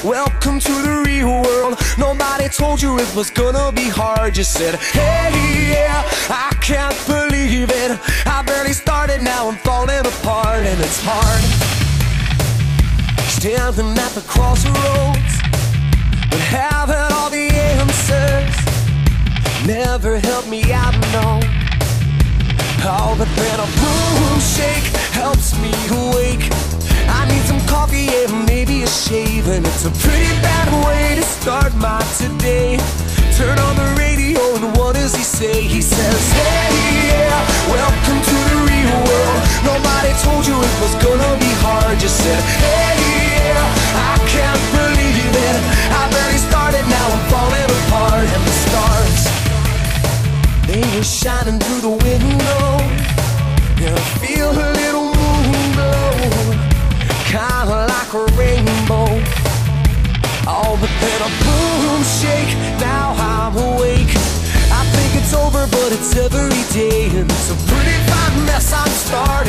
welcome to the real world. Nobody told you it was gonna be hard. You said, hey, yeah, I can't believe it. I barely started, now I'm falling apart. And it's hard, standing at the crossroads, but having all the answers never helped me out, no. Oh, but then a boom shake helps me awake. I need some coffee and maybe a shave, and it's a pretty bad way to start my today. Turn on the radio and what does he say? He says, hey, yeah, welcome to the real world. Nobody told you it was gonna be hard. You said, hey, yeah, I can't believe it. I barely started, now I'm falling apart. And the stars, they were shining through the window, and I feel a little moon glow, kinda like a rainbow. Oh, but then a boom shake, now I'm awake. I think it's over, but it's every day, and it's a pretty fine mess I'm starting.